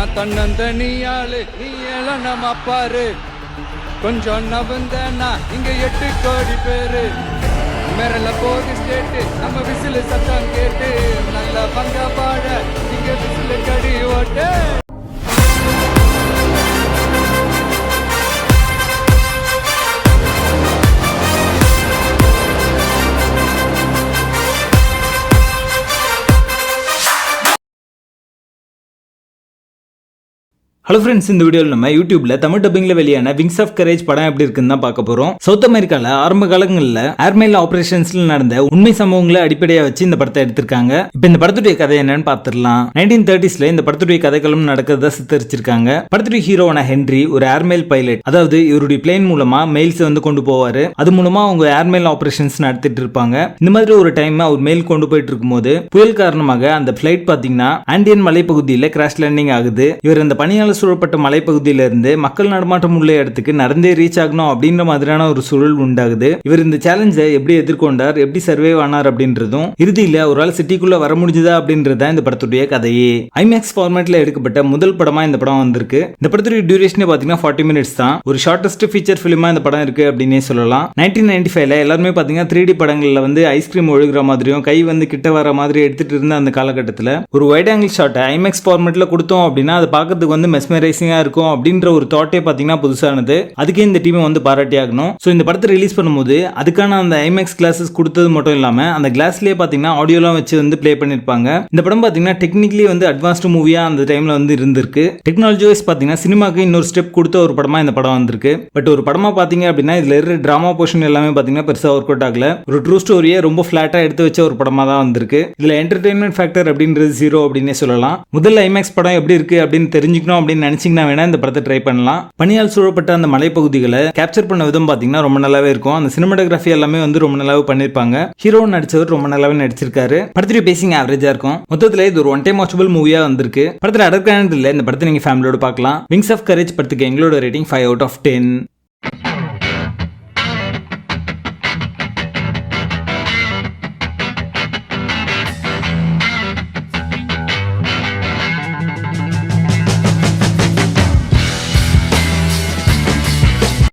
நான் தன்னந்தனியாளு நீ எல்லாம் நம்ம பாரு கொஞ்சம் நவந்தனா இங்க 8 கோடி பேரு மேரல போகு ஸ்டேட்டு நம்ம விசிலு சத்தம் கேட்டு நல்ல பங்க பாட இங்க விசிலு கடி ஓட்டு. ஹலோ ஃப்ரெண்ட்ஸ், இந்த வீடியோவில் நம்ம யூடியூப்ல தமிழ் டப்பிங்ல வெளியான விங்ஸ் ஆஃப் கரேஜ் படம் எப்படி இருக்குன்னு தான் பார்க்க போறோம். சவுத் அமெரிக்கால ஆரம்ப காலங்களில் ஏர்மெயில் ஆபரேஷன்ஸ்ல நடந்த உண்மை சம்பவங்களை அடிப்படையா வச்சு இந்த படத்தை எடுத்திருக்காங்க. இப்போ இந்த படத்துடைய கதை என்னன்னு பார்த்துடலாம். 1930ஸ்ல இந்த படத்துடைய கதைகளும் நடக்கிறதா சித்தரிச்சிருக்காங்க. படத்துடைய ஹீரோவான ஹென்றி ஒரு ஏர்மெயில் பைலட், அதாவது இவருடைய பிளேன் மூலமா மெயில்ஸ் வந்து கொண்டு போவாரு. அது மூலமா அவங்க ஏர்மெயில் ஆபரேஷன்ஸ் நடத்திட்டு இருப்பாங்க. இந்த மாதிரி ஒரு டைம் அவர் மெயில் கொண்டு போயிட்டு இருக்கும்போது புயல் காரணமாக அந்த பிளைட் பாத்தீங்கன்னா ஆண்டியன் மலைப்பகுதியில் கிராஷ் லேண்டிங் ஆகுது. இவர் அந்த பணியாளர் சூழப்பட்ட மலைப்பகுதியில இருந்து மக்கள் நடமாட்டம் உள்ள இடத்துக்கு நடந்தே ரீச் ஆகணும் அப்படின்ற மாதிரியான ஒரு சூழல் உண்டாகுது. இவர் இந்த சேலஞ்சை எப்படி எதிர்கொண்டார், எப்படி சர்வைவ் ஆனார் அப்படின்றதும், இறுதியில ஒரு ஆள் சிட்டிக்குள்ள வர முடிஞ்சதா அப்படின்றத இந்த படத்துடைய கதையே. ஐமேக்ஸ் ஃபார்மேட்ல எடுக்கப்பட்ட முதல் படமா இந்த படம் வந்திருக்கு. இந்த படத்துடைய டியூரேஷன் பாத்தீங்கன்னா 40 மினிட்ஸ் தான். ஒரு ஷார்டஸ்ட் ஃபீச்சர் பிலிமா இந்த படம் இருக்கு அப்படின்னே சொல்லலாம். 1995ல எல்லாருமே பாத்தீங்கன்னா 3D படங்கள்ல வந்து ஐஸ்கிரீம் ஒழுகுற மாதிரியும் கை வந்து கிட்ட வர மாதிரி எடுத்துட்டு இருந்த அந்த காலகட்டத்தில் ஒரு வைட் ஆங்கிள் ஷாட் ஐமேக்ஸ் ஃபார்மேட்ல கொடுத்தோம் அப்படின்னா அதை பார்க்கறதுக்கு வந்து மெஸ்மரைசிங்கா இருக்கும் அப்படின்ற ஒரு தாட்டே பாத்தீங்கன்னா புதுசானது. அதுக்கே இந்த டீமை வந்து பாராட்டி ஆகணும். சோ இந்த படத்தை ரிலீஸ் பண்ணும்போது அதுக்கான அந்த ஐமேக்ஸ் கிளாஸஸ் கொடுத்தது மட்டும் இல்லாம அந்த கிளாஸ்லயே பாத்தீங்கன்னா ஆடியோலாம் வச்சு வந்து ப்ளே பண்ணிருப்பாங்க. இந்த படம் பாத்தீங்கன்னா டெக்னிக்கலி வந்து அட்வான்ஸ்டு மூவியா அந்த டைம்ல வந்து இருந்திருக்கு. டெக்னாலஜி வைஸ் பாத்தீங்கன்னா சினிமாக்கு இன்னொரு ஸ்டெப் கொடுத்த ஒரு படமா இந்த படம் வந்திருக்கு. பட் ஒரு படமா பாத்தீங்க அப்படின்னா இதுல இருக்கிற டிராமா போர்ஷன் எல்லாமே பாத்தீங்கன்னா பெருசா ஒர்க் அவுட் ஆகல. ஒரு ட்ரூ ஸ்டோரியை ரொம்ப பிளாட்டா எடுத்து வச்ச ஒரு படமா தான் வந்திருக்கு. இதுல என்டர்டைன்மெண்ட் ஃபேக்டர் அப்படின்றது 0 அப்படின்னே சொல்லலாம். முதல் ஐமேக்ஸ் படம் எப்படி இருக்கு அப்படின்னு தெரிஞ்சுக்கணும் அப்படின்னு நினைச்சீங்கன்னா வேணா இந்த படத்தை ட்ரை பண்ணலாம். பனியால் சூழப்பட்ட அந்த மலைப்பகுதிகளை கேப்சர் பண்ண விதம் பாத்தீங்கன்னா ரொம்ப நல்லாவே இருக்கும். அந்த சினிமாட்டோகிராஃபி எல்லாமே வந்து ரொம்ப நல்லாவே பண்ணிருப்பாங்க. ஹீரோ நடிச்சவர் ரொம்ப நல்லாவே நடிச்சிருக்காரு. படத்துடைய பேசிங் ஆவரேஜா இருக்கும். மொத்தத்துல இது ஒரு ஒன் டைம் வாட்சபிள் மூவியா வந்திருக்கு. படத்துல அடர்கானது இல்ல. இந்த படத்தை நீங்க ஃபேமிலியோட பார்க்கலாம். விங்ஸ் ஆஃப் கரேஜ் படத்துக்கு எங்களோட ரேட்டிங் 5 out of 10.